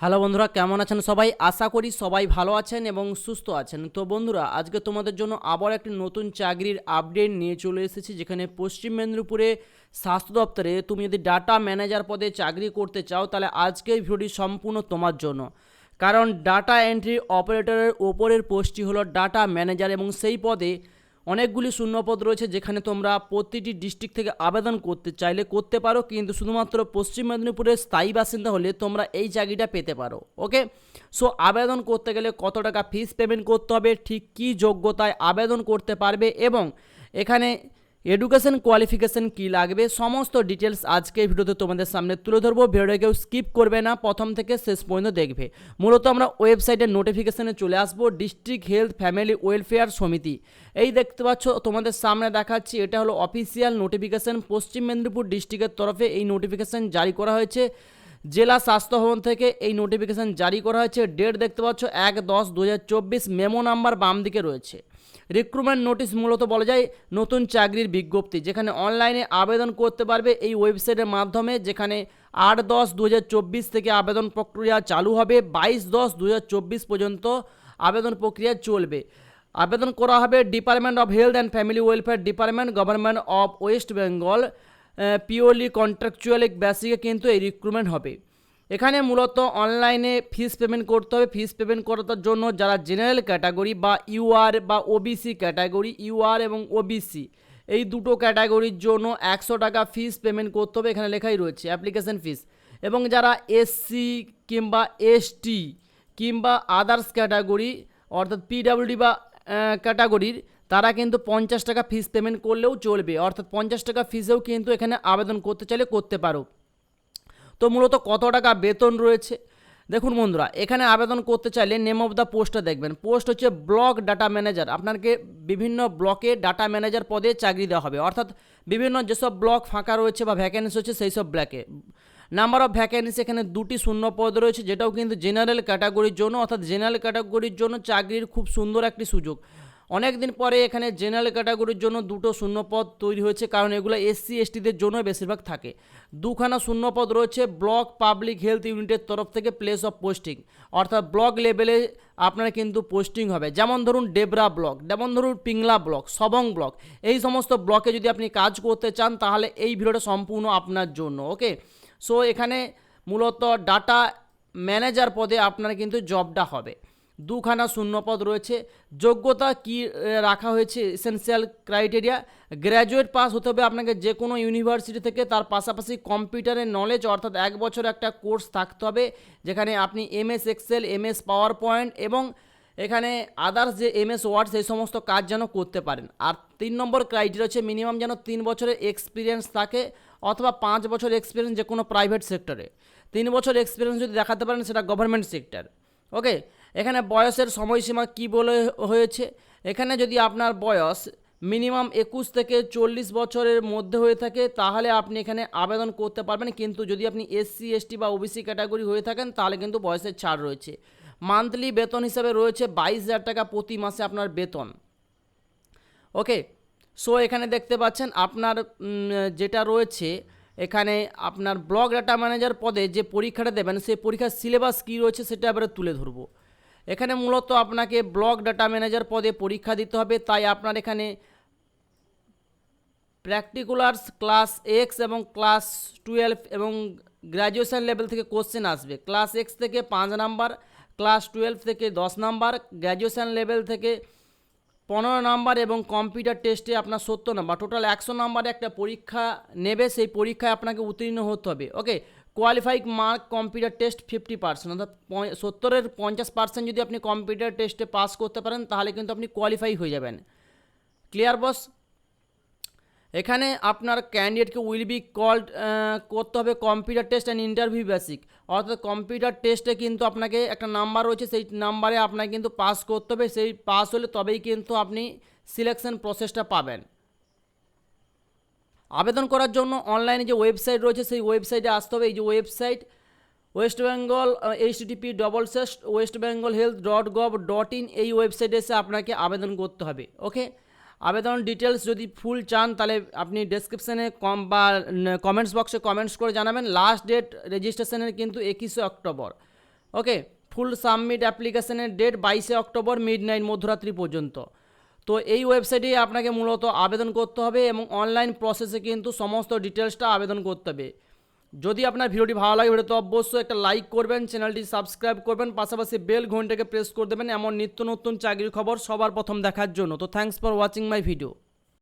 Hello বন্ধুরা, কেমন আছেন সবাই? আশা করি সবাই ভালো আছেন এবং সুস্থ আছেন। তো বন্ধুরা, আজকে তোমাদের জন্য আবার একটি নতুন চাকরির আপডেট নিয়ে চলে এসেছি, যেখানে পশ্চিম মেদিনীপুরে স্বাস্থ্য দপ্তরে তুমি যদি ডাটা ম্যানেজার পদে চাকরি করতে চাও, তাহলে আজকের ভিডিওটি সম্পূর্ণ তোমার জন্য। কারণ ডাটা এন্ট্রি অপারেটরের ওপরের পোস্টটি হলো ডাটা ম্যানেজার এবং সেই পদে অনেকগুলি শূন্যপদ রয়েছে, যেখানে তোমরা প্রতিটি ডিস্ট্রিক্ট থেকে আবেদন করতে চাইলে করতে পারো, কিন্তু শুধুমাত্র পশ্চিম মেদিনীপুরের স্থায়ী বাসিন্দা হলে তোমরা এই চাকরিটা পেতে পারো। ওকে, সো আবেদন করতে গেলে কত টাকা ফিস পেমেন্ট করতে হবে, ঠিক কী যোগ্যতায় আবেদন করতে পারবে এবং এখানে এডুকেশন কোয়ালিফিকেশন কী লাগবে, সমস্ত ডিটেলস আজকে এই ভিডিওতে তোমাদের সামনে তুলে ধরবো। ভিডিওটা কেউ স্কিপ করবে না, প্রথম থেকে শেষ পর্যন্ত দেখবে। মূলত আমরা ওয়েবসাইটের নোটিফিকেশানে চলে আসবো। ডিস্ট্রিক্ট হেলথ ফ্যামিলি ওয়েলফেয়ার সমিতি, এই দেখতে পাচ্ছ তোমাদের সামনে দেখাচ্ছি, এটা হলো অফিসিয়াল নোটিফিকেশান। পশ্চিম মেদিনীপুর ডিস্ট্রিক্টের তরফে এই নোটিফিকেশান জারি করা হয়েছে। জেলা স্বাস্থ্য ভবন থেকে এই নোটিফিকেশান জারি করা হয়েছে। ডেট দেখতে পাচ্ছ 1/10/2024, মেমো নাম্বার বাম দিকে রয়েছে। রিক্রুটমেন্ট নোটিশ মূলত বলা যায় নতুন চাকরির বিজ্ঞপ্তি, যেখানে অনলাইনে আবেদন করতে পারবে এই ওয়েবসাইটের মাধ্যমে, যেখানে 8/10/2024 থেকে আবেদন প্রক্রিয়া চালু হবে। 22/10/2024 পর্যন্ত আবেদন প্রক্রিয়া চলবে। আবেদন করা হবে department of health and family welfare department, government of West Bengal. Purely contractual বেসিকে কিন্তু এই রিক্রুটমেন্ট হবে। এখানে মূলত অনলাইনে ফিস পেমেন্ট করতে হবে। ফিস পেমেন্ট করার জন্য যারা জেনারেল ক্যাটাগরি বা ইউআর বা ওবিসি ক্যাটাগরি, ইউআর এবং ওবিসি এই দুটো ক্যাটাগরির জন্য 100 টাকা ফিস পেমেন্ট করতে হবে, এখানে লেখাই রয়েছে অ্যাপ্লিকেশন ফিস। এবং যারা এসসি কিংবা এসটি কিংবা আদার্স ক্যাটাগরি অর্থাৎ পিডাব্লিউডি বা ক্যাটাগরির, তারা কিন্তু 50 টাকা ফিস পেমেন্ট করলেও চলবে, অর্থাৎ 50 টাকা ফিসেও কিন্তু এখানে আবেদন করতে চাইলে করতে পারো। তো মূলত কত টাকা বেতন রয়েছে দেখুন বন্ধুরা, এখানে আবেদন করতে চাইলে নেম অফ দ্য পোস্টটা দেখবেন। পোস্ট হচ্ছে ব্লক ডাটা ম্যানেজার। আপনাকে বিভিন্ন ব্লকে ডাটা ম্যানেজার পদে চাকরি দেওয়া হবে, অর্থাৎ বিভিন্ন যেসব ব্লক ফাঁকা রয়েছে বা ভ্যাকেন্সি হচ্ছে সেই সব ব্লকে। নাম্বার অফ ভ্যাকেন্সি এখানে 2টি শূন্য পদ রয়েছে, যেটাও কিন্তু জেনারেল ক্যাটাগরির জন্য, অর্থাৎ জেনারেল ক্যাটাগরির জন্য চাকরির খুব সুন্দর একটি সুযোগ। অনেক দিন পরে এখানে জেনারেল ক্যাটাগরির জন্য 2টো শূন্যপদ তৈরি হয়েছে, কারণ এগুলো এসসি এসটিদের জন্য বেশিরভাগ থাকে। 2খানা শূন্যপদ রয়েছে ব্লক পাবলিক হেলথ ইউনিটের তরফ থেকে, প্লেস অফ পোস্টিং, অর্থাৎ ব্লক লেভেলে আপনার কিন্তু পোস্টিং হবে। যেমন ধরুন ডেবরা ব্লক, যেমন ধরুন পিংলা ব্লক, সবং ব্লক, এই সমস্ত ব্লকে যদি আপনি কাজ করতে চান তাহলে এই ভিডিওটা সম্পূর্ণ আপনার জন্য। ওকে, সো এখানে মূলত ডাটা ম্যানেজার পদে আপনার কিন্তু জবটা হবে। 2খানা শূন্যপদ রয়েছে। যোগ্যতা কি রাখা হয়েছে, এসেনশিয়াল ক্রাইটেরিয়া গ্র্যাজুয়েট পাস হতে হবে আপনাকে যে কোনো ইউনিভার্সিটি থেকে, তার পাশাপাশি কম্পিউটারের নলেজ অর্থাৎ 1 বছর একটা কোর্স থাকতে হবে, যেখানে আপনি MS Excel, MS PowerPoint এবং এখানে আদার্স যে এমএস ওয়ার্ড সেই সমস্ত কাজ যেন করতে পারেন। আর 3 নম্বর ক্রাইটেরিয়া হচ্ছে মিনিমাম যেন 3 বছরের এক্সপিরিয়েন্স থাকে, অথবা 5 বছর এক্সপিরিয়েন্স যে কোনো প্রাইভেট সেক্টরে। 3 বছর এক্সপিরিয়েন্স যদি দেখাতে পারেন সেটা গভর্নমেন্ট সেক্টর। ওকে, এখানে বয়সের সময়সীমা কি বলে হয়েছে, এখানে যদি আপনার বয়স মিনিমাম 21 থেকে 40 বছরের মধ্যে হয়ে থাকে তাহলে আপনি এখানে আবেদন করতে পারবেন, কিন্তু যদি আপনি এসসি এসটি বা ওবিসি ক্যাটাগরি হয়ে থাকেন তাহলে কিন্তু বয়সের ছাড় রয়েছে। মান্থলি বেতন হিসাবে রয়েছে 22,000 টাকা প্রতি মাসে আপনার বেতন। ওকে, সো এখানে দেখতে পাচ্ছেন আপনার যেটা রয়েছে, এখানে আপনার ব্লক ডাটা ম্যানেজার পদে যে পরীক্ষাটা দেবেন সেই পরীক্ষার সিলেবাস কী রয়েছে সেটা এবারে তুলে ধরবো। এখানে মূলত আপনাকে ব্লক ডাটা ম্যানেজার পদে পরীক্ষা দিতে হবে, তাই আপনার এখানে প্র্যাকটিকুলার্স ক্লাস এক্স এবং ক্লাস 12 এবং গ্র্যাজুয়েশন লেভেল থেকে কোশ্চেন আসবে। ক্লাস এক্স থেকে 5 নাম্বার, ক্লাস 12 থেকে 10 নাম্বার, গ্র্যাজুয়েশন লেভেল থেকে 15 নাম্বার এবং কম্পিউটার টেস্টে আপনার 70 নাম্বার, টোটাল 100 নাম্বারে একটা পরীক্ষা নেবে। সেই পরীক্ষায় আপনাকে উত্তীর্ণ হতে হবে। ওকে, কোয়ালিফাইড মার্ক কম্পিউটার টেস্ট 50%, অর্থাৎ 70-এর 50% যদি আপনি কম্পিউটার টেস্টে পাস করতে পারেন তাহলে কিন্তু আপনি কোয়ালিফাই হয়ে যাবেন। ক্লিয়ার বস? এখানে আপনার ক্যান্ডিডেটকে উইল বি কল্ড করতে হবে computer test and interview basic, অর্থাৎ কম্পিউটার টেস্টে কিন্তু আপনাকে একটা নাম্বার রয়েছে, সেই নাম্বারে আপনাকে কিন্তু পাস করতে হবে। সেই পাস হলে তবেই কিন্তু আপনি সিলেকশন প্রসেসটা পাবেন। আবেদন করার জন্য অনলাইনে যে ওয়েবসাইট রয়েছে সেই ওয়েবসাইটে আসতে হবে। এই যে ওয়েবসাইট ওয়েস্ট বেঙ্গল http://westbengalhealth.gov.in, এই ওয়েবসাইটে এসে আপনাকে আবেদন করতে হবে। ওকে, আবেদন ডিটেলস যদি ফুল চান তাহলে আপনি ডেসক্রিপশানে কমেন্টস বক্সে কমেন্টস করে জানাবেন। লাস্ট ডেট রেজিস্ট্রেশনের কিন্তু 21শে অক্টোবর। ওকে, ফুল সাবমিট অ্যাপ্লিকেশনের ডেট 22 অক্টোবর মিডনাইট মধ্যরাত্রি পর্যন্ত। তো এই ওয়েবসাইটে আপনাকে মূলত আবেদন করতে হবে এবং অনলাইন প্রসেসে কিন্তু সমস্ত ডিটেলসটা আবেদন করতে হবে। যদি আপনার ভিডিওটি ভালো লাগে ভিডিওতে অবশ্যই একটা লাইক করবেন, চ্যানেলটি সাবস্ক্রাইব করবেন, পাশাপাশি বেল ঘন্টাকে প্রেস করে দেবেন এমন নিত্য নতুন চাকরির খবর সবার প্রথম দেখার জন্য। তো thanks for watching my video.